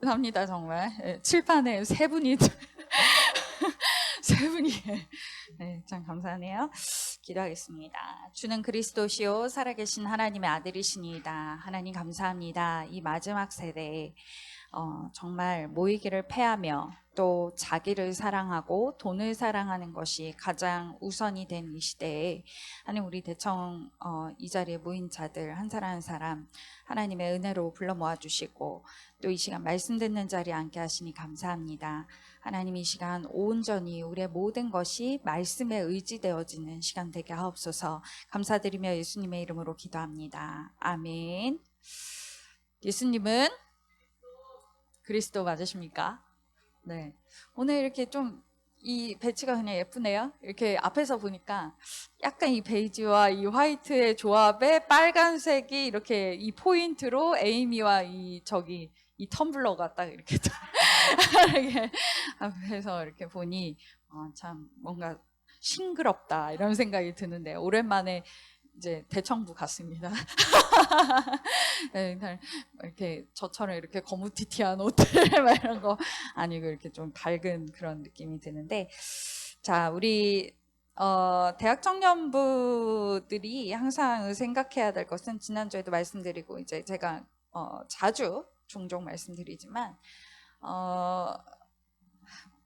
합니다, 정말. 예, 칠판에 세 분이, 세 분이. 네, 참 감사하네요. 기도하겠습니다. 주는 그리스도시요 살아계신 하나님의 아들이시니이다. 하나님 감사합니다. 이 마지막 세대에 정말 모이기를 패하며 또 자기를 사랑하고 돈을 사랑하는 것이 가장 우선이 된 이 시대에 하나님, 우리 대청 이 자리에 모인 자들 한 사람 한 사람 하나님의 은혜로 불러 모아주시고 또 이 시간 말씀 듣는 자리에 앉게 하시니 감사합니다. 하나님, 이 시간 온전히 우리의 모든 것이 말씀에 의지되어지는 시간 되게 하옵소서. 감사드리며 예수님의 이름으로 기도합니다. 아멘. 예수님은 그리스도 맞으십니까? 네. 오늘 이렇게 좀 이 배치가 그냥 예쁘네요. 이렇게 앞에서 보니까 약간 이 베이지와 이 화이트의 조합에 빨간색이 이렇게 이 포인트로 에이미와 이 텀블러가 딱 이렇게 이렇게 앞에서 이렇게 보니 참 뭔가 싱그럽다 이런 생각이 드는데, 오랜만에 이제 대청부 갔습니다. 네, 이렇게 저처럼 이렇게 거무튀튀한 옷들 막 이런 거 아니고 이렇게 좀 밝은 그런 느낌이 드는데, 자, 우리 대학 청년부들이 항상 생각해야 될 것은, 지난주에도 말씀드리고 이제 제가 자주 종종 말씀드리지만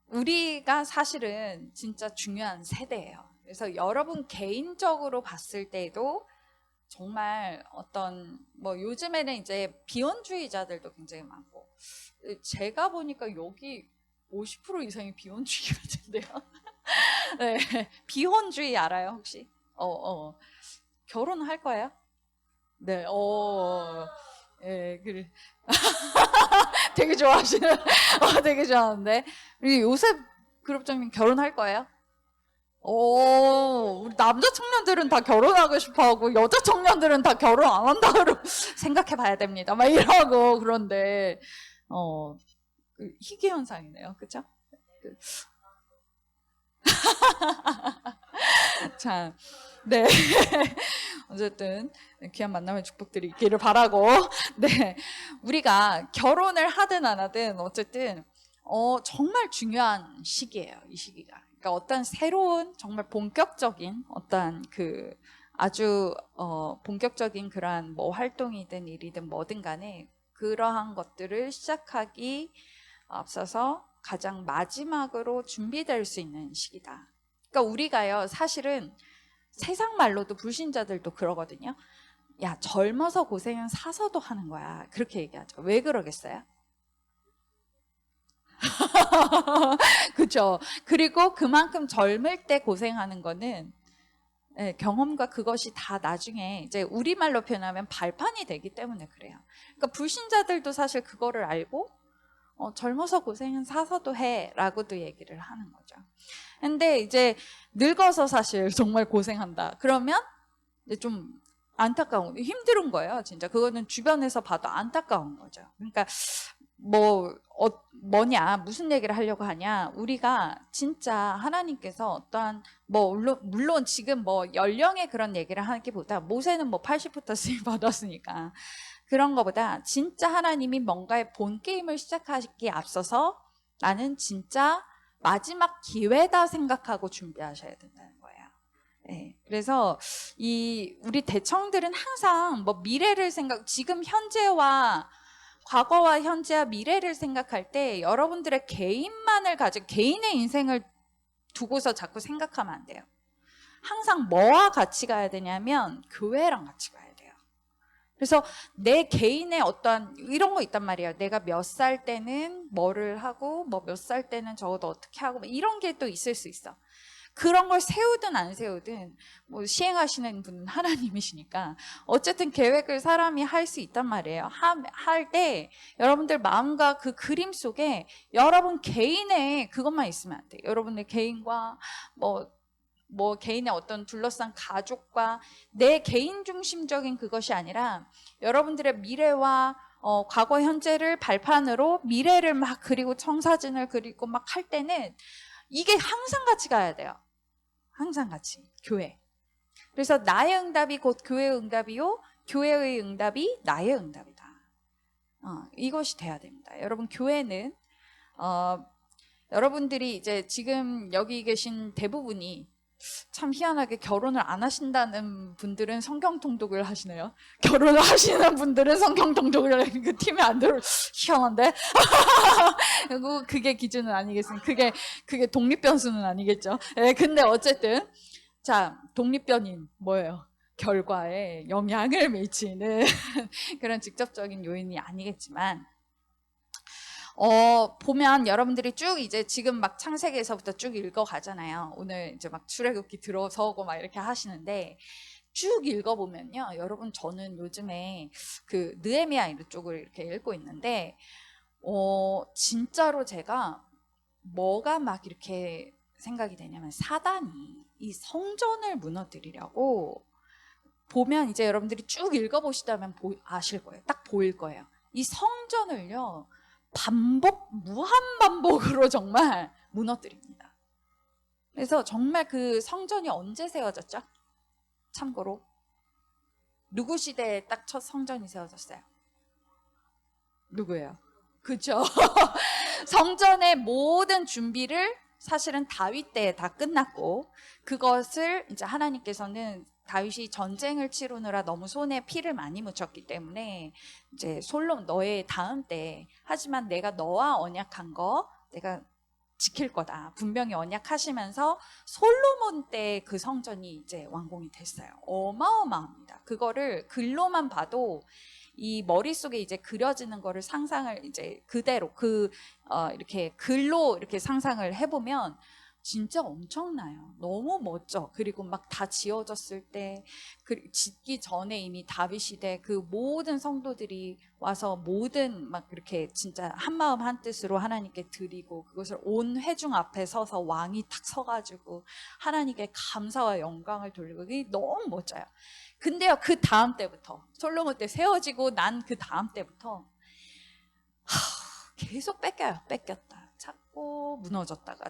우리가 사실은 진짜 중요한 세대예요. 그래서 여러분 개인적으로 봤을 때도 정말 요즘에는 이제 비혼주의자들도 굉장히 많고, 제가 보니까 여기 50% 이상이 비혼주의 같은데요. 네, 비혼주의 알아요 혹시? 결혼할 거예요? 네, 그래. 되게 좋아하시는, 되게 좋아하는데. 우리 요셉 그룹장님 결혼할 거예요? 우리 남자 청년들은 다 결혼하고 싶어 하고, 여자 청년들은 다 결혼 안 한다고 생각해 봐야 됩니다. 막 이러고, 그런데, 희귀현상이네요. 그쵸? 자, 네. 어쨌든, 귀한 만남의 축복들이 있기를 바라고, 네. 우리가 결혼을 하든 안 하든, 어쨌든, 정말 중요한 시기예요, 이 시기가. 그러니까 어떤 새로운 정말 본격적인 아주 본격적인 그러한 뭐 활동이든 일이든 뭐든 간에 그러한 것들을 시작하기 앞서서 가장 마지막으로 준비될 수 있는 시기다. 그러니까 우리가요, 사실은 세상 말로도 불신자들도 그러거든요. 야, 젊어서 고생은 사서도 하는 거야. 그렇게 얘기하죠. 왜 그러겠어요? 그렇죠. 그리고 그만큼 젊을 때 고생하는 거는 경험과 그것이 다 나중에 이제 우리말로 표현하면 발판이 되기 때문에 그래요. 그러니까 불신자들도 사실 그거를 알고 젊어서 고생은 사서도 해 라고도 얘기를 하는 거죠. 근데 이제 늙어서 사실 정말 고생한다 그러면 이제 좀 안타까운, 힘든 거예요. 진짜 그거는 주변에서 봐도 안타까운 거죠. 그러니까 뭐냐, 무슨 얘기를 하려고 하냐, 우리가 진짜 하나님께서 어떠한 물론 지금 연령의 그런 얘기를 하기보다, 모세는 80부터 쓰임 받았으니까 그런 거보다, 진짜 하나님이 뭔가의 본 게임을 시작하기 앞서서 나는 진짜 마지막 기회다 생각하고 준비하셔야 된다는 거예요. 네, 그래서 우리 대청들은 항상 미래를 지금 현재와 과거와 현재와 미래를 생각할 때 여러분들의 개인의 인생을 두고서 자꾸 생각하면 안 돼요. 항상 뭐와 같이 가야 되냐면 교회랑 같이 가야 돼요. 그래서 내 개인의 어떠한 이런 거 있단 말이에요. 내가 몇 살 때는 뭐를 하고 몇 살 때는 저것도 어떻게 하고 이런 게 또 있을 수 있어. 그런 걸 세우든 안 세우든 시행하시는 분은 하나님이시니까 어쨌든 계획을 사람이 할 수 있단 말이에요. 할 때 여러분들 마음과 그 그림 속에 여러분 개인의 그것만 있으면 안 돼요. 여러분의 개인과 개인의 어떤 둘러싼 가족과 내 개인 중심적인 그것이 아니라 여러분들의 미래와 과거 현재를 발판으로 미래를 막 그리고 청사진을 그리고 막 할 때는 이게 항상 같이 가야 돼요. 항상 같이 교회. 그래서 나의 응답이 곧 교회의 응답이요, 교회의 응답이 나의 응답이다. 이것이 돼야 됩니다. 여러분, 교회는 여러분들이 이제 지금 여기 계신 대부분이 참 희한하게 결혼을 안 하신다는 분들은 성경 통독을 하시네요. 결혼을 하시는 분들은 성경 통독을 하는 그 팀에 안 들어. 희한한데? 그리고 그게 기준은 아니겠습니다. 그게 독립변수는 아니겠죠. 네, 근데 어쨌든 자, 독립변인 뭐예요? 결과에 영향을 미치는 그런 직접적인 요인이 아니겠지만 보면 여러분들이 쭉 이제 지금 막 창세기에서부터 쭉 읽어가잖아요. 오늘 이제 막 출애굽기 들어서고 막 이렇게 하시는데 쭉 읽어보면요. 여러분, 저는 요즘에 그 느헤미야 이런 쪽을 이렇게 읽고 있는데 진짜로 제가 뭐가 막 이렇게 생각이 되냐면 사단이 이 성전을 무너뜨리려고 보면 이제 여러분들이 쭉 읽어보시다면 아실 거예요. 딱 보일 거예요. 이 성전을요. 무한 반복으로 정말 무너뜨립니다. 그래서 정말 그 성전이 언제 세워졌죠? 참고로 누구 시대에 딱 첫 성전이 세워졌어요? 누구예요? 그죠? 성전의 모든 준비를 사실은 다윗 때에 다 끝났고, 그것을 이제 하나님께서는 다윗이 전쟁을 치르느라 너무 손에 피를 많이 묻혔기 때문에 이제 너의 다음 때, 하지만 내가 너와 언약한 거 내가 지킬 거다 분명히 언약하시면서 솔로몬 때 그 성전이 이제 완공이 됐어요. 어마어마합니다. 그거를 글로만 봐도 이 머릿속에 이제 그려지는 거를 상상을 이제 그대로 이렇게 글로 이렇게 상상을 해보면 진짜 엄청나요. 너무 멋져. 그리고 막 다 지어졌을 때, 짓기 전에 이미 다윗 시대 그 모든 성도들이 와서 모든 막 이렇게 진짜 한 마음 한 뜻으로 하나님께 드리고, 그것을 온 회중 앞에 서서 왕이 탁 서가지고 하나님께 감사와 영광을 돌리고, 그게 너무 멋져요. 근데요, 그 다음 때부터, 솔로몬 때 세워지고 난 그 다음 때부터 계속 뺏겼다. 찾고 무너졌다가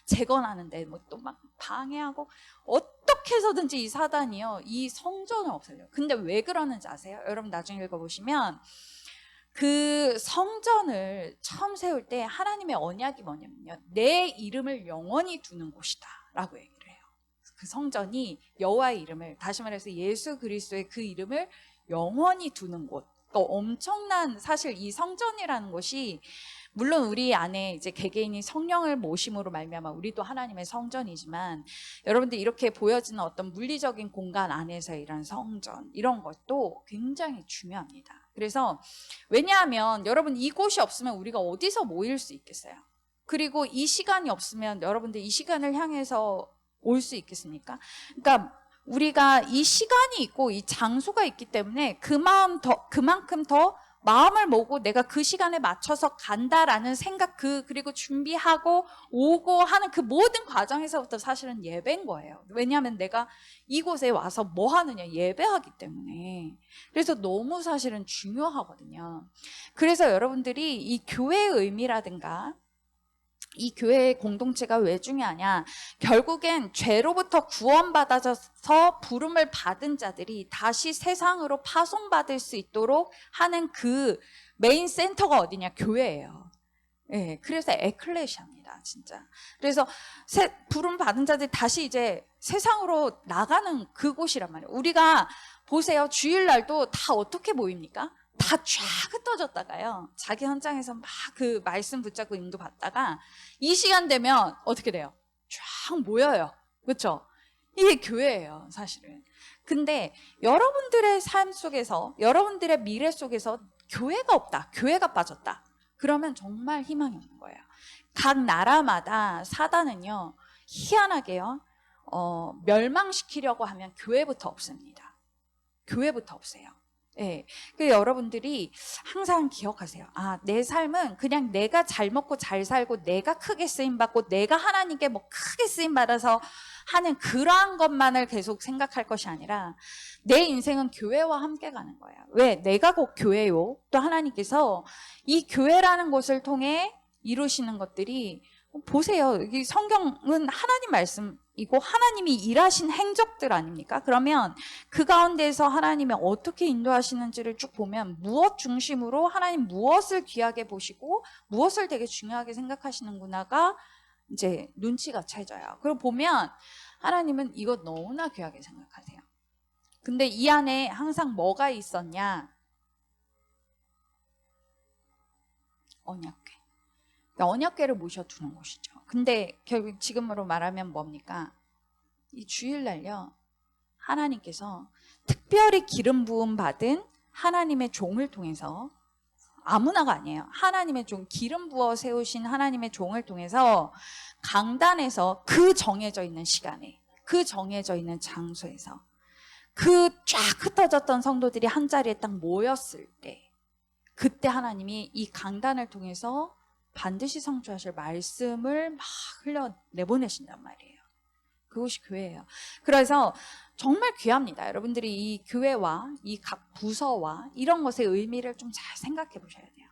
재건하는데 뭐 또 막 방해하고, 어떻게 해서든지 이 사단이요, 이 성전을 없애려고. 근데 왜 그러는지 아세요? 여러분 나중에 읽어보시면 그 성전을 처음 세울 때 하나님의 언약이 뭐냐면요, 내 이름을 영원히 두는 곳이다 라고 얘기를 해요. 그 성전이 여호와의 이름을, 다시 말해서 예수 그리스도의 그 이름을 영원히 두는 곳. 엄청난, 사실 이 성전이라는 것이, 물론 우리 안에 이제 개개인이 성령을 모심으로 말미암아 우리도 하나님의 성전이지만, 여러분들 이렇게 보여지는 어떤 물리적인 공간 안에서 이런 성전, 이런 것도 굉장히 중요합니다. 그래서 왜냐하면 여러분, 이곳이 없으면 우리가 어디서 모일 수 있겠어요? 그리고 이 시간이 없으면 여러분들 이 시간을 향해서 올 수 있겠습니까? 그러니까 우리가 이 시간이 있고 이 장소가 있기 때문에 그만큼 더 마음을 먹고 내가 그 시간에 맞춰서 간다라는 생각, 그리고 준비하고 오고 하는 그 모든 과정에서부터 사실은 예배인 거예요. 왜냐하면 내가 이곳에 와서 뭐 하느냐, 예배하기 때문에. 그래서 너무 사실은 중요하거든요. 그래서 여러분들이 이 교회의 의미라든가 이 교회의 공동체가 왜 중요하냐, 결국엔 죄로부터 구원받아서 부름을 받은 자들이 다시 세상으로 파송받을 수 있도록 하는 그 메인 센터가 어디냐, 교회예요. 예, 그래서 에클레시아입니다, 진짜. 그래서 부름 받은 자들이 다시 이제 세상으로 나가는 그곳이란 말이에요. 우리가 보세요, 주일날도 다 어떻게 모입니까? 다 쫙 흩어졌다가요, 자기 현장에서 막 그 말씀 붙잡고 인도받다가 이 시간 되면 어떻게 돼요? 쫙 모여요. 그렇죠? 이게 교회예요, 사실은. 근데 여러분들의 삶 속에서, 여러분들의 미래 속에서 교회가 없다, 교회가 빠졌다, 그러면 정말 희망이 없는 거예요. 각 나라마다 사단은요, 희한하게요, 멸망시키려고 하면 교회부터 없습니다. 교회부터 없애요. 예. 그 여러분들이 항상 기억하세요. 내 삶은 그냥 내가 잘 먹고 잘 살고 내가 크게 쓰임 받고 내가 하나님께 뭐 크게 쓰임 받아서 하는 그러한 것만을 계속 생각할 것이 아니라, 내 인생은 교회와 함께 가는 거예요. 왜? 내가 곧 교회요. 또 하나님께서 이 교회라는 곳을 통해 이루시는 것들이 보세요. 이 성경은 하나님 말씀이고 하나님이 일하신 행적들 아닙니까? 그러면 그 가운데서 하나님이 어떻게 인도하시는지를 쭉 보면 무엇 중심으로 하나님 무엇을 귀하게 보시고 무엇을 되게 중요하게 생각하시는구나가 이제 눈치가 채져요. 그리고 보면 하나님은 이거 너무나 귀하게 생각하세요. 근데 이 안에 항상 뭐가 있었냐? 언약궤. 언약궤를 모셔두는 것이죠. 근데 결국 지금으로 말하면 뭡니까? 이 주일날요, 하나님께서 특별히 기름 부음 받은 하나님의 종을 통해서, 아무나가 아니에요. 하나님의 종, 기름 부어 세우신 하나님의 종을 통해서 강단에서 그 정해져 있는 시간에, 그 정해져 있는 장소에서 그 쫙 흩어졌던 성도들이 한 자리에 딱 모였을 때, 그때 하나님이 이 강단을 통해서 반드시 성취하실 말씀을 막 흘려 내보내신단 말이에요. 그것이 교회예요. 그래서 정말 귀합니다. 여러분들이 이 교회와 이 각 부서와 이런 것의 의미를 좀 잘 생각해 보셔야 돼요.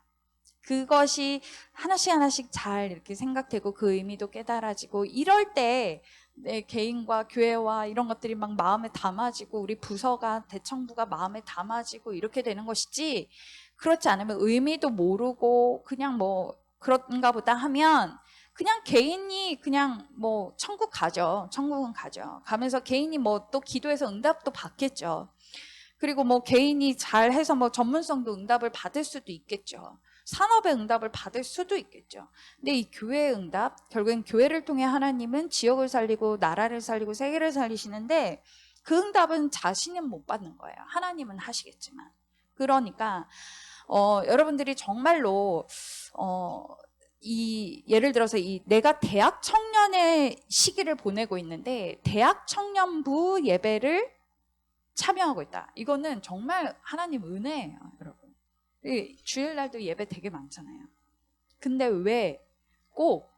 그것이 하나씩 하나씩 잘 이렇게 생각되고 그 의미도 깨달아지고 이럴 때 내 개인과 교회와 이런 것들이 막 마음에 담아지고 우리 부서가 대청부가 마음에 담아지고 이렇게 되는 것이지, 그렇지 않으면 의미도 모르고 그냥 뭐 그런가 보다 하면 그냥 개인이 그냥 뭐 천국 가죠. 천국은 가죠. 가면서 개인이 뭐 또 기도해서 응답도 받겠죠. 그리고 뭐 개인이 잘해서 뭐 전문성도 응답을 받을 수도 있겠죠. 산업의 응답을 받을 수도 있겠죠. 근데 이 교회의 응답, 결국엔 교회를 통해 하나님은 지역을 살리고 나라를 살리고 세계를 살리시는데 그 응답은 자신은 못 받는 거예요. 하나님은 하시겠지만. 그러니까 여러분들이 정말로 이 예를 들어서 이 내가 대학 청년의 시기를 보내고 있는데 대학 청년부 예배를 참여하고 있다. 이거는 정말 하나님 은혜예요, 여러분. 주일날도 예배 되게 많잖아요. 근데 왜 꼭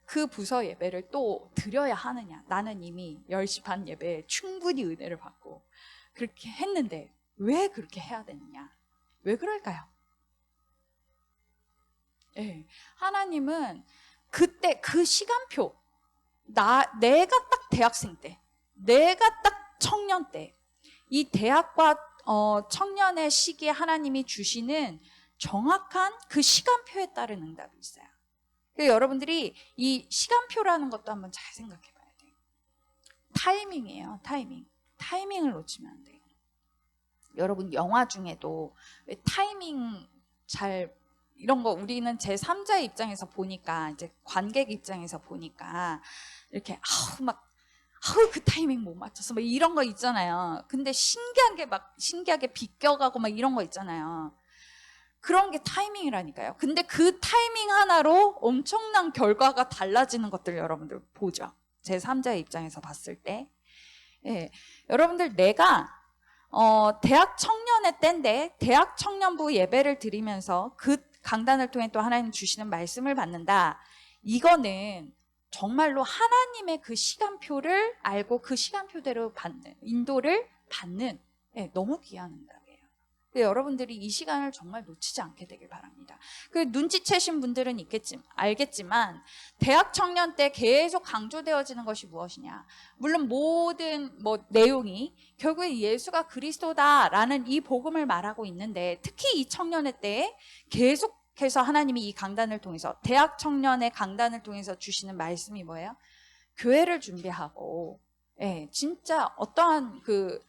그 부서 예배를 또 드려야 하느냐? 나는 이미 10시 반 예배에 충분히 은혜를 받고 그렇게 했는데 왜 그렇게 해야 되느냐? 왜 그럴까요? 네. 하나님은 그때 그 시간표, 내가 딱 대학생 때, 내가 딱 청년 때, 이 대학과 청년의 시기에 하나님이 주시는 정확한 그 시간표에 따른 응답이 있어요. 그래서 여러분들이 이 시간표라는 것도 한번 잘 생각해 봐야 돼요. 타이밍이에요, 타이밍. 타이밍을 놓치면 안 돼요. 여러분 영화 중에도 왜 타이밍 잘 이런 거 우리는 제3자의 입장에서 보니까 이제 관객 입장에서 보니까 이렇게 그 타이밍 못 맞췄어 막 이런 거 있잖아요. 근데 신기하게 비껴가고 막 이런 거 있잖아요. 그런 게 타이밍이라니까요. 근데 그 타이밍 하나로 엄청난 결과가 달라지는 것들 여러분들 보죠. 제3자의 입장에서 봤을 때. 예, 여러분들 내가 대학 청년의 때인데 대학 청년부 예배를 드리면서 그 강단을 통해 또 하나님 주시는 말씀을 받는다. 이거는 정말로 하나님의 그 시간표를 알고 그 시간표대로 받는, 인도를 받는, 네, 너무 귀한 응답이에요. 여러분들이 이 시간을 정말 놓치지 않게 되길 바랍니다. 그 눈치채신 분들은 알겠지만 대학 청년 때 계속 강조되어지는 것이 무엇이냐? 물론 모든 내용이 결국에 예수가 그리스도다라는 이 복음을 말하고 있는데, 특히 이 청년의 때에 계속해서 하나님이 이 강단을 통해서, 대학 청년의 강단을 통해서 주시는 말씀이 뭐예요? 교회를 준비하고, 예, 진짜 어떠한 그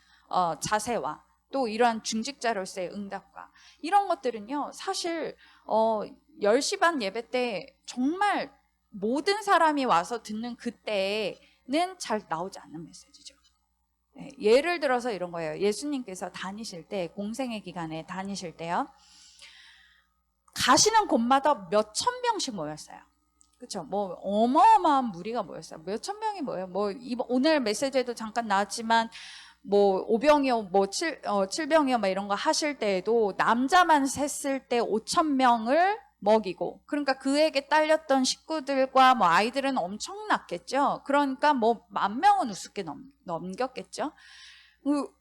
자세와 또 이러한 중직자로서의 응답과 이런 것들은요, 사실 10시 반 예배 때 정말 모든 사람이 와서 듣는 그때는 잘 나오지 않는 메시지죠. 네, 예를 들어서 이런 거예요. 예수님께서 다니실 때, 공생의 기간에 다니실 때요, 가시는 곳마다 몇천 명씩 모였어요. 그렇죠? 뭐 어마어마한 무리가 모였어요. 몇천 명이 모여요. 오늘 메시지에도 잠깐 나왔지만 5병이요, 7병이요, 이런 거 하실 때에도 남자만 셌을 때 5천 명을 먹이고, 그러니까 그에게 딸렸던 식구들과 아이들은 엄청났겠죠. 그러니까 10,000명은 우습게 넘겼겠죠.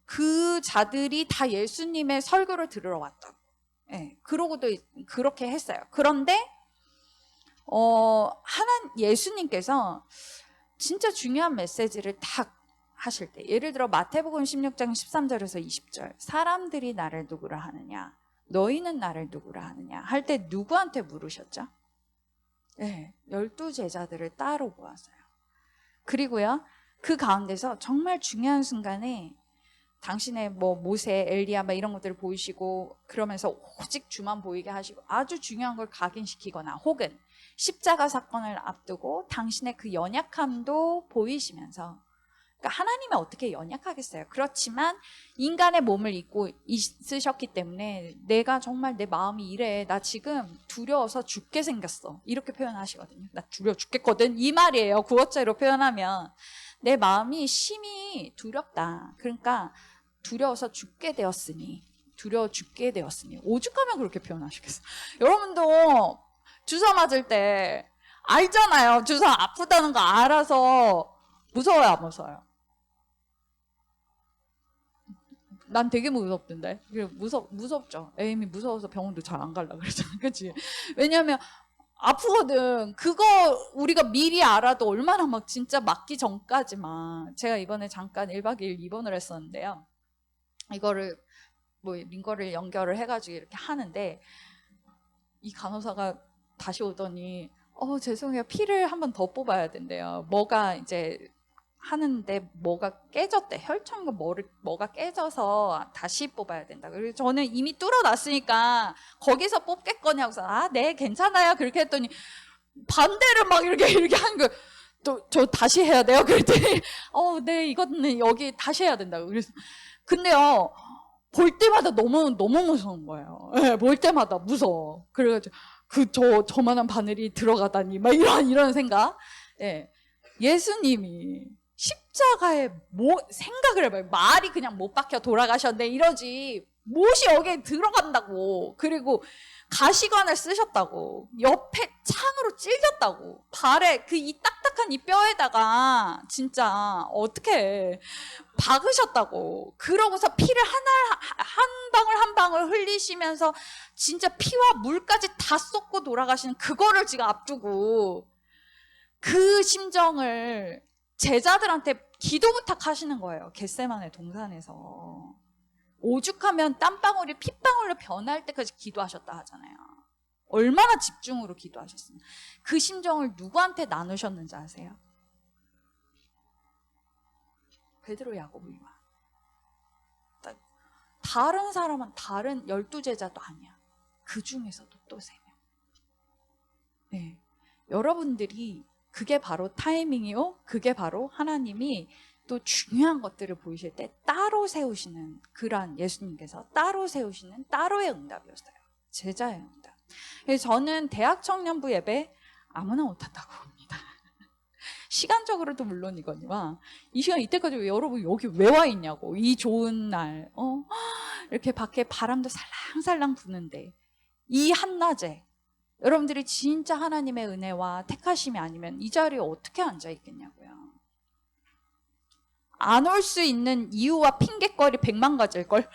그 자들이 다 예수님의 설교를 들으러 왔다고. 예, 그러고도 그렇게 했어요. 그런데 예수님께서 진짜 중요한 메시지를 딱 하실 때, 예를 들어 마태복음 16장 13절에서 20절, 사람들이 나를 누구라 하느냐, 너희는 나를 누구라 하느냐 할 때 누구한테 물으셨죠? 네, 12제자들을 따로 모았어요. 그리고요, 그 가운데서 정말 중요한 순간에 당신의 뭐 모세, 엘리야 막 이런 것들을 보이시고, 그러면서 오직 주만 보이게 하시고 아주 중요한 걸 각인시키거나, 혹은 십자가 사건을 앞두고 당신의 그 연약함도 보이시면서, 그러니까 하나님이 어떻게 연약하겠어요. 그렇지만 인간의 몸을 입고 있으셨기 때문에 내가 정말 내 마음이 이래, 나 지금 두려워서 죽게 생겼어, 이렇게 표현하시거든요. 나 두려워 죽겠거든, 이 말이에요. 구어체로 표현하면 내 마음이 심히 두렵다, 그러니까 두려워서 죽게 되었으니, 두려워 죽게 되었으니, 오죽하면 그렇게 표현하시겠어요. 여러분도 주사 맞을 때 알잖아요. 주사 아프다는 거 알아서 무서워요, 안 무서워요? 난 되게 무섭던데. 무섭죠. 에임이 무서워서 병원도 잘 안 가려고 그러잖아. 그치? 왜냐면 아프거든. 그거 우리가 미리 알아도 얼마나 막 진짜 맞기 전까지만. 제가 이번에 잠깐 1박 2일 입원을 했었는데요. 이거를 뭐 링거를 연결을 해가지고 이렇게 하는데, 이 간호사가 다시 오더니 죄송해요, 피를 한 번 더 뽑아야 된대요. 뭐가 이제 하는데 뭐가 깨졌대. 혈청과 뭐가 깨져서 다시 뽑아야 된다. 그래서 저는 이미 뚫어놨으니까 거기서 뽑겠거냐고서, 네 괜찮아요 그렇게 했더니 반대를 막 이렇게 하는 거. 저 다시 해야 돼요 그랬더니 네 이거는 여기 다시 해야 된다고. 그래서 근데요, 볼 때마다 너무 무서운 거예요. 네, 볼 때마다 무서워. 그래가지고 저만한 바늘이 들어가다니 막 이런 생각. 네. 예수님이 십자가에 생각을 해봐요. 말이 그냥 못 박혀 돌아가셨네 이러지, 못이 여기에 들어간다고. 그리고 가시관을 쓰셨다고, 옆에 창으로 찔렸다고, 발에 그 이 딱딱한 이 뼈에다가 진짜 어떻게 박으셨다고. 그러고서 피를 한 방울 한 방울 흘리시면서 진짜 피와 물까지 다 쏟고 돌아가시는 그거를 지금 앞두고, 그 심정을 제자들한테 기도 부탁하시는 거예요. 겟세마네 동산에서. 오죽하면 땀방울이 핏방울로 변할 때까지 기도하셨다 하잖아요. 얼마나 집중으로 기도하셨습니까? 그 심정을 누구한테 나누셨는지 아세요? 베드로, 야고보, 요한. 다른 사람은 다른 12제자도 아니야. 그 중에서도 또 3명. 네. 여러분들이 그게 바로 타이밍이요, 그게 바로 하나님이 또 중요한 것들을 보이실 때 따로 세우시는, 그러한 예수님께서 따로 세우시는 따로의 응답이었어요. 제자의 응답. 그래서 저는 대학 청년부 예배 아무나 못한다고 봅니다. 시간적으로도 물론이거니와, 이 시간 이때까지 왜 여러분 여기 왜 와 있냐고. 이 좋은 날 이렇게 밖에 바람도 살랑살랑 부는데, 이 한낮에 여러분들이 진짜 하나님의 은혜와 택하심이 아니면 이 자리에 어떻게 앉아 있겠냐고요. 안 올 수 있는 이유와 핑계거리 100만 가지일걸.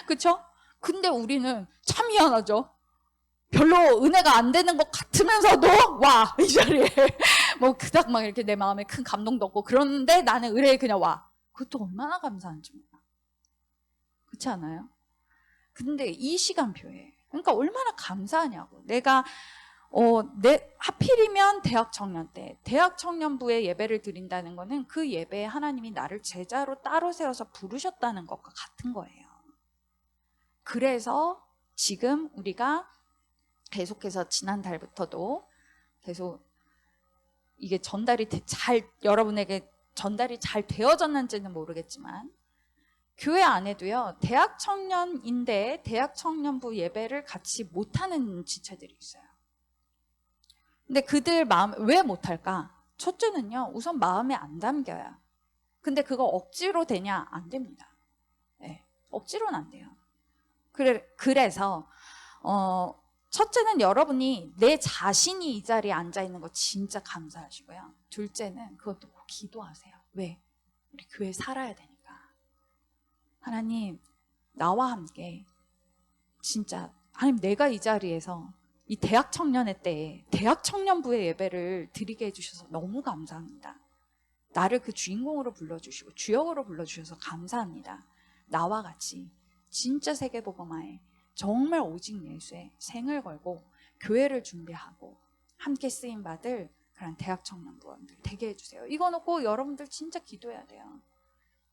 그쵸? 근데 우리는 참 미안하죠. 별로 은혜가 안 되는 것 같으면서도 와, 이 자리에. 뭐 그닥 막 이렇게 내 마음에 큰 감동도 없고, 그런데 나는 의뢰에 그냥 와. 그것도 얼마나 감사한지 몰라. 그렇지 않아요? 근데 이 시간표에, 그러니까 얼마나 감사하냐고. 내가 하필이면 대학 청년 때, 대학 청년부에 예배를 드린다는 거는 그 예배에 하나님이 나를 제자로 따로 세워서 부르셨다는 것과 같은 거예요. 그래서 지금 우리가 계속해서 지난달부터도 계속 이게 여러분에게 전달이 잘 되어졌는지는 모르겠지만, 교회 안에도요, 대학 청년인데 대학 청년부 예배를 같이 못하는 지체들이 있어요. 근데 그들 마음 왜 못할까? 첫째는요, 우선 마음에 안 담겨요. 근데 그거 억지로 되냐? 안 됩니다. 네, 억지로는 안 돼요. 그래서 첫째는 여러분이 내 자신이 이 자리에 앉아 있는 거 진짜 감사하시고요. 둘째는 그것도 꼭 기도하세요. 왜? 우리 교회 살아야 되니까. 하나님, 나와 함께 진짜, 하나님, 내가 이 자리에서 이 대학 청년회 때 대학 청년부의 예배를 드리게 해주셔서 너무 감사합니다. 나를 그 주인공으로 불러주시고 주역으로 불러주셔서 감사합니다. 나와 같이 진짜 세계복음화에 정말 오직 예수에 생을 걸고 교회를 준비하고 함께 쓰임받을 그런 대학 청년부원들 되게 해주세요. 이거 놓고 여러분들 진짜 기도해야 돼요.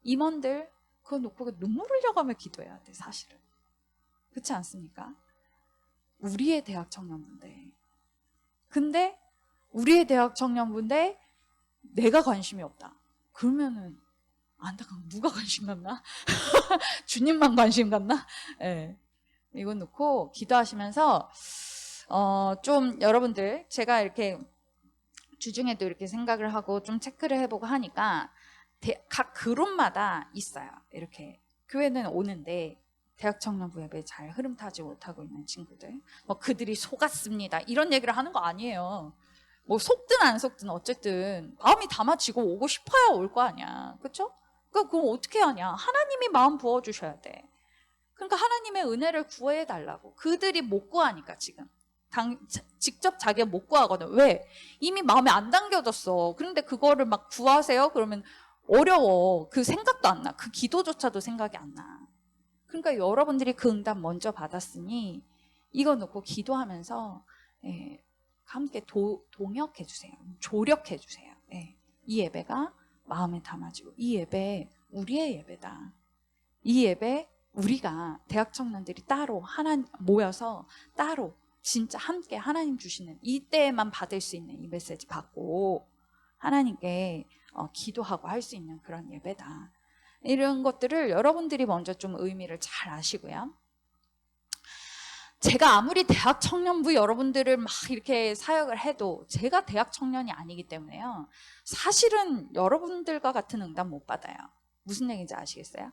임원들 그거 놓고 눈물 흘려가며 기도해야 돼. 사실은 그렇지 않습니까? 우리의 대학 청년부인데, 근데 우리의 대학 청년부인데 내가 관심이 없다. 그러면은 안타까운 누가 관심 갖나? 주님만 관심 갖나? 네. 이거 놓고 기도하시면서 좀 여러분들 제가 이렇게 주중에도 이렇게 생각을 하고 좀 체크를 해보고 하니까 각 그룹마다 있어요. 이렇게 교회는 오는데 대학 청년부 예배 잘 흐름 타지 못하고 있는 친구들, 뭐 그들이 속았습니다 이런 얘기를 하는 거 아니에요. 뭐 속든 안 속든 어쨌든 마음이 담아지고 오고 싶어야 올 거 아니야. 그렇죠? 그럼 어떻게 하냐? 하나님이 마음 부어주셔야 돼. 그러니까 하나님의 은혜를 구해달라고. 그들이 못 구하니까 지금 직접 자기가 못 구하거든. 왜? 이미 마음에 안 담겨졌어. 그런데 그거를 막 구하세요? 그러면 어려워. 그 생각도 안 나. 그 기도조차도 생각이 안 나. 그러니까 여러분들이 그 응답 먼저 받았으니 이거 놓고 기도하면서 함께 동역해 주세요. 조력해 주세요. 이 예배가 마음에 담아지고 이 예배 우리의 예배다. 이 예배 우리가 대학 청년들이 따로 하나 모여서 따로 진짜 함께 하나님 주시는 이때에만 받을 수 있는 이 메시지 받고 하나님께 기도하고 할 수 있는 그런 예배다. 이런 것들을 여러분들이 먼저 좀 의미를 잘 아시고요. 제가 아무리 대학 청년부 여러분들을 막 이렇게 사역을 해도 제가 대학 청년이 아니기 때문에요. 사실은 여러분들과 같은 응답 못 받아요. 무슨 얘기인지 아시겠어요?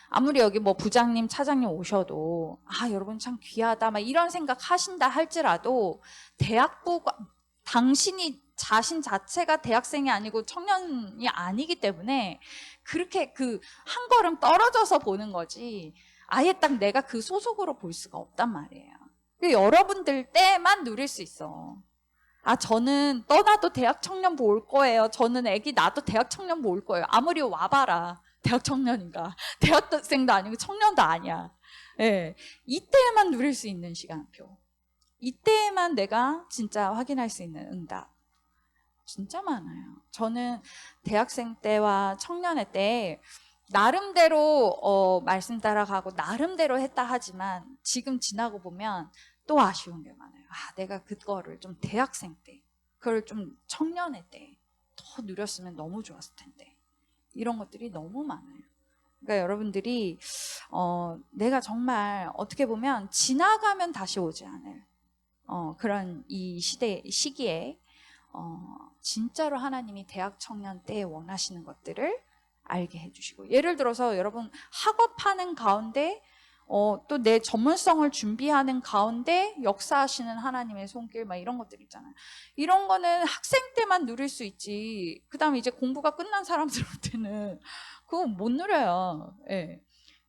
아무리 여기 뭐 부장님, 차장님 오셔도 여러분 참 귀하다 막 이런 생각 하신다 할지라도 대학부가 당신이 자신 자체가 대학생이 아니고 청년이 아니기 때문에 그렇게 그 한 걸음 떨어져서 보는 거지 아예 딱 내가 그 소속으로 볼 수가 없단 말이에요. 여러분들 때만 누릴 수 있어. 저는 떠나도 대학 청년부 올 거예요. 저는 애기 나도 대학 청년부 올 거예요. 아무리 와봐라. 대학 청년인가. 대학생도 아니고 청년도 아니야. 이때만 누릴 수 있는 시간표. 이때만 내가 진짜 확인할 수 있는 응답. 진짜 많아요. 저는 대학생 때와 청년회 때 나름대로 말씀 따라가고 나름대로 했다 하지만 지금 지나고 보면 또 아쉬운 게 많아요. 내가 그거를 좀 대학생 때, 그걸 좀 청년회 때 더 누렸으면 너무 좋았을 텐데. 이런 것들이 너무 많아요. 그러니까 여러분들이 내가 정말 어떻게 보면 지나가면 다시 오지 않을 그런 이 시기에 진짜로 하나님이 대학 청년 때에 원하시는 것들을 알게 해주시고, 예를 들어서 여러분 학업하는 가운데 또 내 전문성을 준비하는 가운데 역사하시는 하나님의 손길 막 이런 것들 있잖아요. 이런 거는 학생 때만 누릴 수 있지. 그 다음에 이제 공부가 끝난 사람들한테는 그거 못 누려요.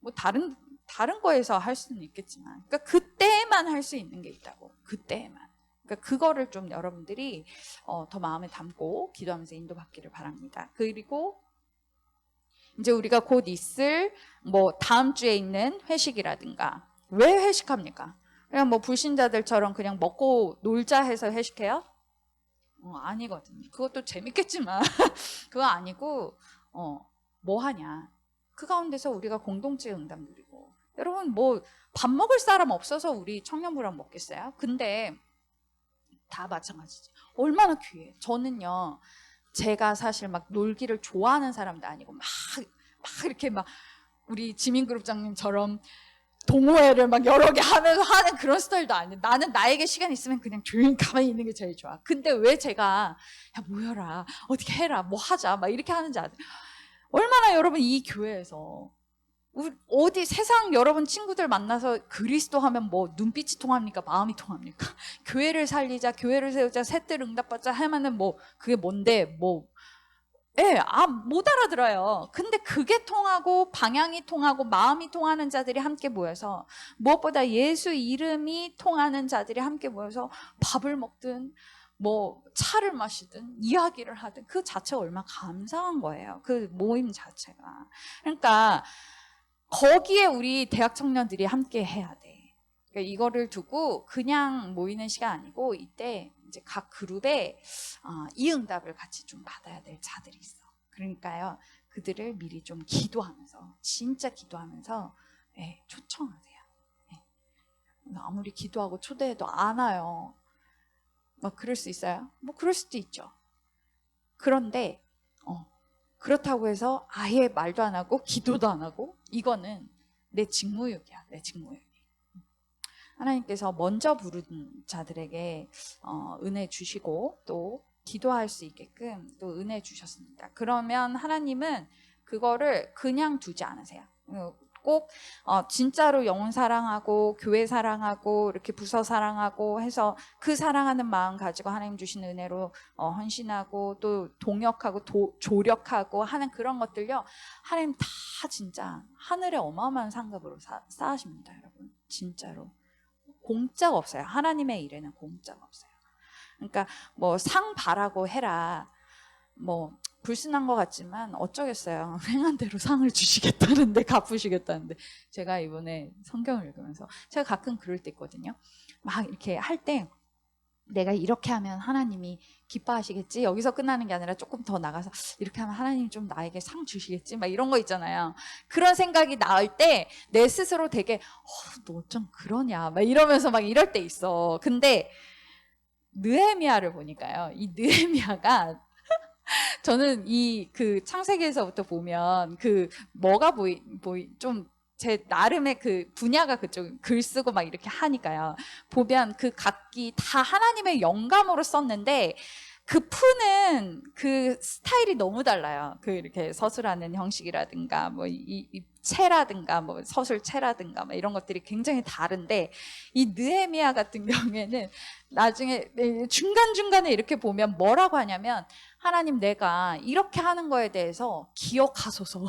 뭐 다른 거에서 할 수는 있겠지만, 그러니까 그때만 할 수 있는 게 있다고. 그때만. 그러니까 그거를 좀 여러분들이 더 마음에 담고 기도하면서 인도받기를 바랍니다. 그리고 이제 우리가 곧 있을 뭐 다음 주에 있는 회식이라든가, 왜 회식합니까? 그냥 뭐 불신자들처럼 그냥 먹고 놀자 해서 회식해요? 아니거든요. 그것도 재밌겠지만 그거 아니고 뭐 하냐, 그 가운데서 우리가 공동체 응답 누리고. 여러분 뭐 밥 먹을 사람 없어서 우리 청년부랑 먹겠어요? 근데 다 마찬가지지. 얼마나 귀해. 저는요, 제가 사실 막 놀기를 좋아하는 사람도 아니고 막 이렇게 막 우리 지민그룹장님처럼 동호회를 막 여러 개 하면서 하는 그런 스타일도 아니에요. 나는 나에게 시간 있으면 그냥 조용히 가만히 있는 게 제일 좋아. 근데 왜 제가 모여라, 어떻게 해라, 뭐 하자 막 이렇게 하는지 아세요? 얼마나 여러분 이 교회에서 어디 세상 여러분 친구들 만나서 그리스도 하면 뭐 눈빛이 통합니까? 마음이 통합니까? 교회를 살리자, 교회를 세우자, 셋들 응답받자 하면은 뭐 그게 뭔데, 뭐 예, 못 알아들어요. 근데 그게 통하고 방향이 통하고 마음이 통하는 자들이 함께 모여서, 무엇보다 예수 이름이 통하는 자들이 함께 모여서 밥을 먹든 뭐 차를 마시든 이야기를 하든 그 자체가 얼마나 감사한 거예요. 그 모임 자체가. 그러니까 거기에 우리 대학 청년들이 함께 해야 돼. 그러니까 이거를 두고 그냥 모이는 시간 아니고, 이때 이제 각 그룹에 이 응답을 같이 좀 받아야 될 자들이 있어. 그러니까요, 그들을 미리 좀 기도하면서, 진짜 기도하면서, 예, 초청하세요. 예. 아무리 기도하고 초대해도 안 와요. 뭐 그럴 수 있어요? 뭐 그럴 수도 있죠. 그런데 그렇다고 해서 아예 말도 안 하고 기도도 안 하고, 이거는 내 직무유기야, 내 직무유기. 하나님께서 먼저 부른 자들에게 은혜 주시고 또 기도할 수 있게끔 또 은혜 주셨습니다. 그러면 하나님은 그거를 그냥 두지 않으세요. 꼭 진짜로 영혼 사랑하고 교회 사랑하고 이렇게 부서 사랑하고 해서 그 사랑하는 마음 가지고 하나님 주신 은혜로 헌신하고 또 동역하고 조력하고 하는 그런 것들요, 하나님 다 진짜 하늘에 어마어마한 상급으로 쌓으십니다, 여러분. 진짜로 공짜가 없어요. 하나님의 일에는 공짜가 없어요. 그러니까 뭐 상 바라고 해라, 뭐 불순한 것 같지만 어쩌겠어요. 행한 대로 상을 주시겠다는데, 갚으시겠다는데. 제가 이번에 성경을 읽으면서 제가 가끔 그럴 때 있거든요. 막 이렇게 할 때 내가 이렇게 하면 하나님이 기뻐하시겠지, 여기서 끝나는 게 아니라 조금 더 나가서 이렇게 하면 하나님이 좀 나에게 상 주시겠지, 막 이런 거 있잖아요. 그런 생각이 나올 때 내 스스로 되게 너 좀 그러냐 막 이러면서 막 이럴 때 있어. 근데 느헤미야를 보니까요, 이 느헤미야가 저는 이 그 창세기에서부터 보면 그 뭐가 좀 제 나름의 그 분야가 그쪽, 글 쓰고 막 이렇게 하니까요. 보면 그 각기 다 하나님의 영감으로 썼는데 그 푸는 그 스타일이 너무 달라요. 그 이렇게 서술하는 형식이라든가 뭐 이 체라든가 뭐 서술체라든가 뭐 이런 것들이 굉장히 다른데, 이 느헤미야 같은 경우에는 나중에 중간중간에 이렇게 보면 뭐라고 하냐면, 하나님 내가 이렇게 하는 거에 대해서 기억하소서,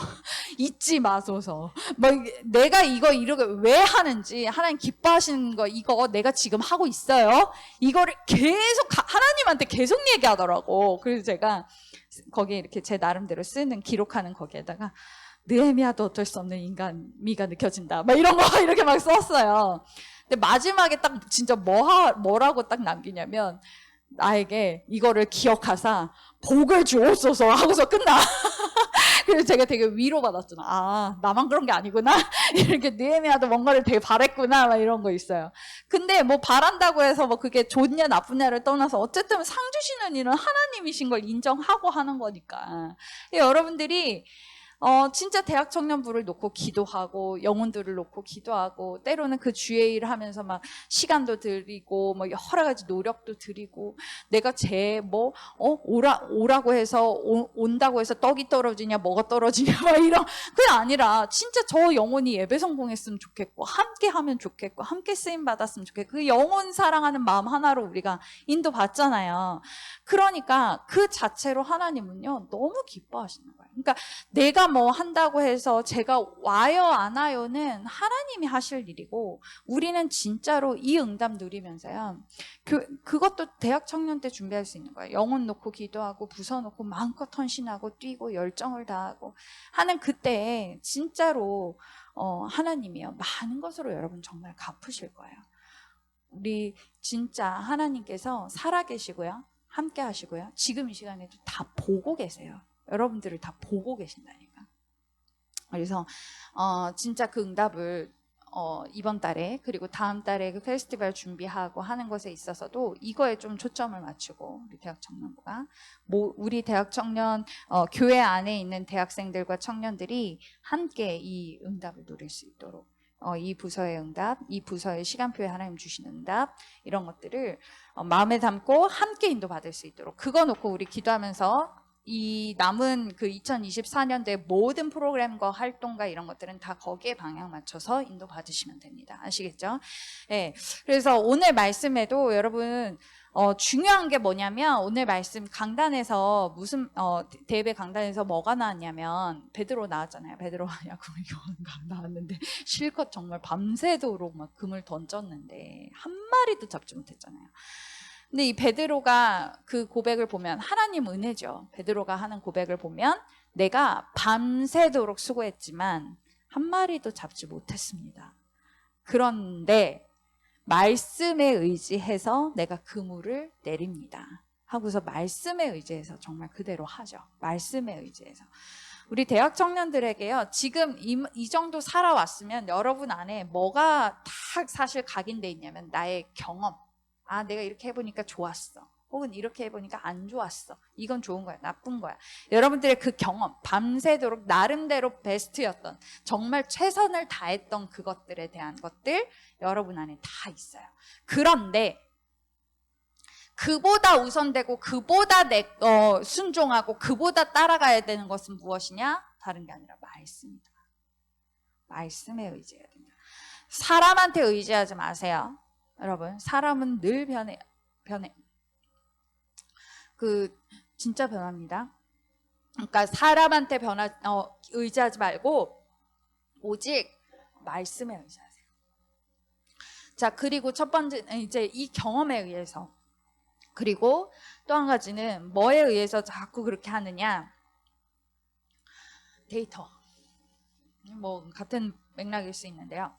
잊지 마소서, 뭐 내가 이렇게 왜 하는지, 하나님 기뻐하시는 거 이거 내가 지금 하고 있어요, 이거를 계속 하나님한테 계속 얘기하더라고. 그래서 제가 거기에 이렇게 제 나름대로 쓰는, 기록하는 거기에다가 느헤미야도 어쩔 수 없는 인간미가 느껴진다 막 이런 거 이렇게 막 썼어요. 근데 마지막에 딱 진짜 뭐라고 딱 남기냐면, 나에게 이거를 기억하사 복을 주옵소서 하고서 끝나. 그래서 제가 되게 위로받았잖아. 나만 그런 게 아니구나. 이렇게 느헤미야도 뭔가를 되게 바랬구나 막 이런 거 있어요. 근데 뭐 바란다고 해서 뭐 그게 좋냐 나쁘냐를 떠나서 어쨌든 상 주시는 일은 하나님이신 걸 인정하고 하는 거니까. 여러분들이 진짜 대학 청년부를 놓고 기도하고 영혼들을 놓고 기도하고, 때로는 그 주의 일을 하면서 막 시간도 들이고 뭐 여러 가지 노력도 들이고, 내가 오라고 해서 온다고 해서 떡이 떨어지냐 뭐가 떨어지냐 막 이런 그게 아니라, 진짜 저 영혼이 예배 성공했으면 좋겠고 함께 하면 좋겠고 함께 쓰임 받았으면 좋겠고, 그 영혼 사랑하는 마음 하나로 우리가 인도받잖아요. 그러니까 그 자체로 하나님은요 너무 기뻐하시는 거예요. 그러니까 내가 뭐 한다고 해서 제가 와요 안 와요는 하나님이 하실 일이고, 우리는 진짜로 이 응답 누리면서요, 그것도 대학 청년 때 준비할 수 있는 거예요. 영혼 놓고 기도하고 부서 놓고 마음껏 헌신하고 뛰고 열정을 다하고 하는 그때에 진짜로 하나님이요 많은 것으로 여러분 정말 갚으실 거예요. 우리 진짜 하나님께서 살아계시고요, 함께 하시고요, 지금 이 시간에도 다 보고 계세요. 여러분들을 다 보고 계신다니까. 그래서 진짜 그 응답을 이번 달에 그리고 다음 달에 그 페스티벌 준비하고 하는 것에 있어서도 이거에 좀 초점을 맞추고, 우리 대학 청년부가 우리 대학 청년 교회 안에 있는 대학생들과 청년들이 함께 이 응답을 누릴 수 있도록, 이 부서의 응답, 이 부서의 시간표에 하나님 주시는 응답, 이런 것들을 마음에 담고 함께 인도받을 수 있도록, 그거 놓고 우리 기도하면서 이 남은 그 2024년도의 모든 프로그램과 활동과 이런 것들은 다 거기에 방향 맞춰서 인도받으시면 됩니다. 아시겠죠? 네. 그래서 오늘 말씀에도 여러분 중요한 게 뭐냐면 오늘 말씀 강단에서 무슨 대배 강단에서 뭐가 나왔냐면 베드로 나왔잖아요. 베드로가 야구를 나왔는데 실컷 정말 밤새도록 막 금을 던졌는데 한 마리도 잡지 못했잖아요. 근데 이 베드로가 그 고백을 보면 하나님 은혜죠. 베드로가 하는 고백을 보면 내가 밤새도록 수고했지만 한 마리도 잡지 못했습니다. 그런데 말씀에 의지해서 내가 그물을 내립니다 하고서 말씀에 의지해서 정말 그대로 하죠. 말씀에 의지해서. 우리 대학 청년들에게요, 지금 이 정도 살아왔으면 여러분 안에 뭐가 다 사실 각인돼 있냐면 나의 경험. 아, 내가 이렇게 해보니까 좋았어. 혹은 이렇게 해보니까 안 좋았어. 이건 좋은 거야, 나쁜 거야. 여러분들의 그 경험, 밤새도록 나름대로 베스트였던, 정말 최선을 다했던 그것들에 대한 것들 여러분 안에 다 있어요. 그런데 그보다 우선되고 그보다 순종하고 그보다 따라가야 되는 것은 무엇이냐? 다른 게 아니라 말씀이다. 말씀에 의지해야 됩니다. 사람한테 의지하지 마세요. 여러분, 사람은 늘 변해요. 진짜 변합니다. 그러니까 사람한테 의지하지 말고 오직 말씀에 의지하세요. 자, 그리고 첫 번째 이제 이 경험에 의해서, 그리고 또 한 가지는 뭐에 의해서 자꾸 그렇게 하느냐? 데이터. 뭐 같은 맥락일 수 있는데요.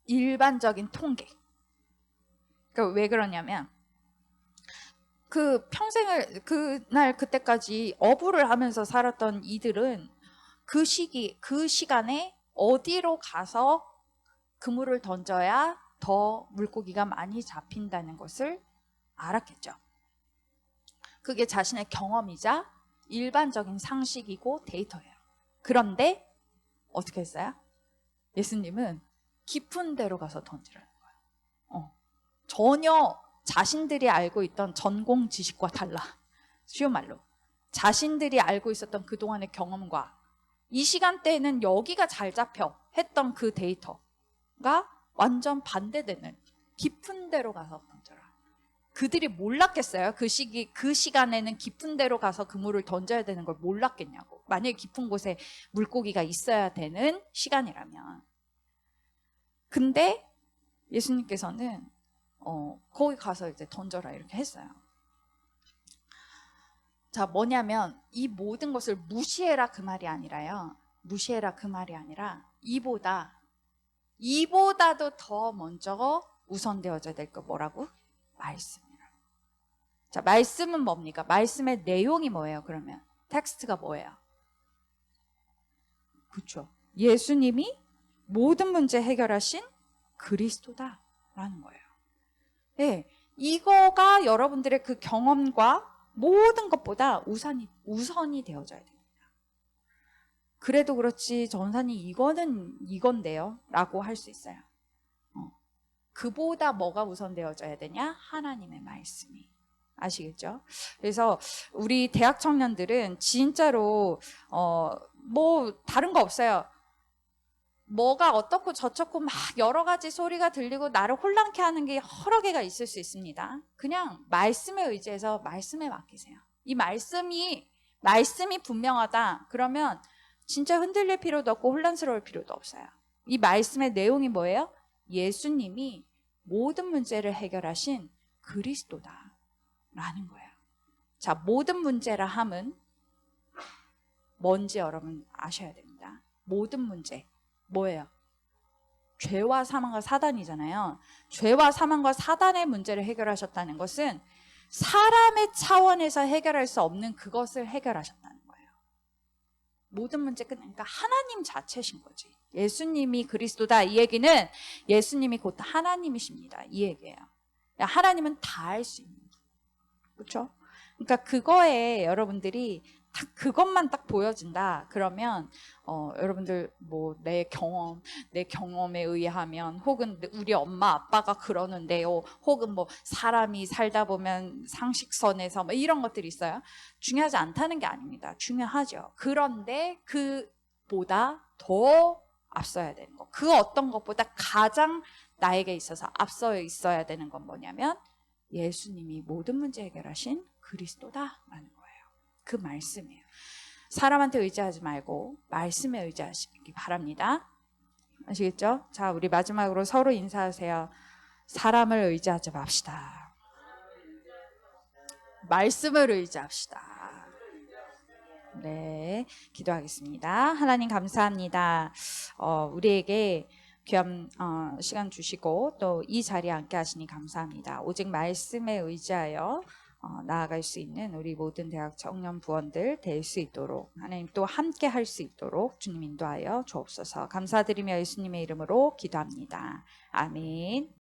일반적인 통계. 그러니까 왜 그러냐면 그 평생을 그날 그때까지 어부를 하면서 살았던 이들은 그 시간에 어디로 가서 그물을 던져야 더 물고기가 많이 잡힌다는 것을 알았겠죠. 그게 자신의 경험이자 일반적인 상식이고 데이터예요. 그런데 어떻게 했어요? 예수님은 깊은 데로 가서 던지라는 거예요. 전혀 자신들이 알고 있던 전공 지식과 달라. 쉬운 말로 자신들이 알고 있었던 그동안의 경험과 이 시간대에는 여기가 잘 잡혀 했던 그 데이터가 완전 반대되는 깊은 데로 가서 던져라. 그들이 몰랐겠어요? 그 시간에는 깊은 데로 가서 그물을 던져야 되는 걸 몰랐겠냐고. 만약에 깊은 곳에 물고기가 있어야 되는 시간이라면. 근데 예수님께서는 거기 가서 이제 던져라 이렇게 했어요. 자, 뭐냐면 이 모든 것을 무시해라 그 말이 아니라요. 무시해라 그 말이 아니라 이보다도 더 먼저 우선되어져야 될 거 뭐라고? 말씀이라고. 자, 말씀은 뭡니까? 말씀의 내용이 뭐예요? 그러면 텍스트가 뭐예요? 그렇죠. 예수님이 모든 문제 해결하신 그리스도다라는 거예요. 네, 이거가 여러분들의 그 경험과 모든 것보다 우선이 되어져야 됩니다. 그래도 그렇지 전사님 이거는 이건데요 라고 할 수 있어요. 그보다 뭐가 우선되어져야 되냐? 하나님의 말씀이. 아시겠죠? 그래서 우리 대학 청년들은 진짜로 뭐 다른 거 없어요. 뭐가 어떻고 저렇고 막 여러 가지 소리가 들리고 나를 혼란케 하는 게 여러 개가 있을 수 있습니다. 그냥 말씀에 의지해서 말씀에 맡기세요. 이 말씀이 분명하다. 그러면 진짜 흔들릴 필요도 없고 혼란스러울 필요도 없어요. 이 말씀의 내용이 뭐예요? 예수님이 모든 문제를 해결하신 그리스도다라는 거예요. 자, 모든 문제라 함은 뭔지 여러분 아셔야 됩니다. 모든 문제. 뭐예요? 죄와 사망과 사단이잖아요. 죄와 사망과 사단의 문제를 해결하셨다는 것은 사람의 차원에서 해결할 수 없는 그것을 해결하셨다는 거예요. 모든 문제 끝나니까 하나님 자체신 거지. 예수님이 그리스도다 이 얘기는 예수님이 곧 하나님이십니다 이 얘기예요. 하나님은 다 할 수 있는 거예요. 그렇죠? 그러니까 그거에 여러분들이 그것만 딱 보여진다 그러면 여러분들 뭐 내 경험에 의하면 혹은 우리 엄마 아빠가 그러는데요 혹은 뭐 사람이 살다 보면 상식선에서 뭐 이런 것들이 있어요. 중요하지 않다는 게 아닙니다. 중요하죠. 그런데 그보다 더 앞서야 되는 거, 그 어떤 것보다 가장 나에게 있어서 앞서 있어야 되는 건 뭐냐면 예수님이 모든 문제 해결하신 그리스도다라는 거예요. 그 말씀이에요. 사람한테 의지하지 말고 말씀에 의지하시기 바랍니다. 아시겠죠? 자, 우리 마지막으로 서로 인사하세요. 사람을 의지하지 맙시다. 말씀을 의지합시다. 네, 기도하겠습니다. 하나님 감사합니다. 우리에게 귀한 시간 주시고 또 이 자리에 앉게 하시니 감사합니다. 오직 말씀에 의지하여 나아갈 수 있는 우리 모든 대학 청년 부원들 될 수 있도록 하나님 또 함께 할 수 있도록 주님 인도하여 주옵소서. 감사드리며 예수님의 이름으로 기도합니다. 아멘.